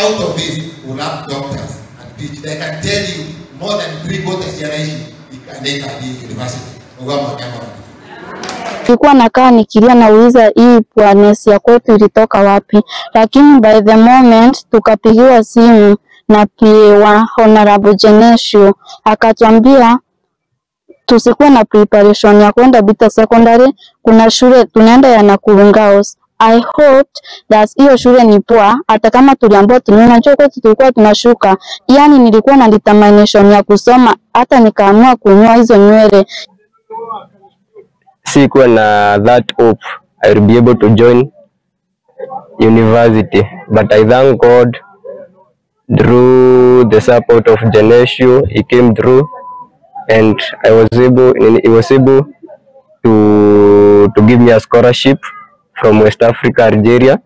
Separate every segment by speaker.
Speaker 1: out of this, we'll have doctors and teach. They can tell you more than 3/4 generation ikaandika university.
Speaker 2: Nilikuwa nakaa nikilia nauliza hii pwanesi ya kwetu ilitoka wapi, lakini by the moment tukapigiwa simu na pia Honorable Genesio akatuambia tusikuwe na preparation ya kwenda Bita Secondary, kuna shule tunaenda ya Nakurungaos. I hoped that hiyo shule ni poa, hata kama tuliambiwa tunaona njoo kwetu tulikuwa tunashuka. Yani nilikuwa na determination ya kusoma, hata nikaamua kunyoa hizo nywele.
Speaker 3: Sikuwa na that hope I will be able to join university, but I thank God through the support of Genesio. He came through and he was able to give me a scholarship from West Africa, Algeria,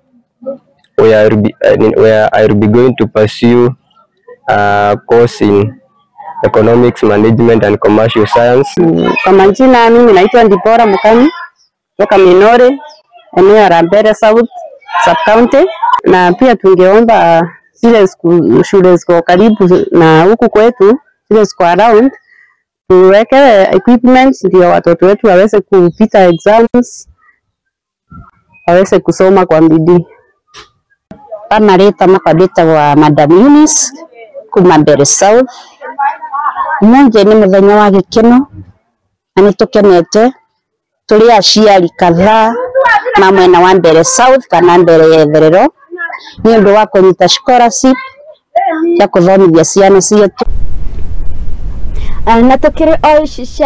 Speaker 3: where I will be going to pursue a course in economics management and commercial science.
Speaker 4: Kwa majina mimi naitwa Ndipora Mukami kutoka Mbeere, eneo la Mbeere South Sub County, na pia tungeomba zile shule ziko karibu na huku kwetu, zile ziko around, tuweke equipment ndio watoto wetu waweze kupita exams, waweze kusoma kwa bidii.
Speaker 2: Kama leta makabita wa Madam Eunice kuma Mbeere South. Mungu ni muthenya wa gikeno, ani tukenete tuli aciari kadhaa na mwena wa Mbeere South kana Mbeere yetherero ni undu wa kunyita scholarship ya kuthomithia ciana cietu.
Speaker 5: Na tukiri o ici cia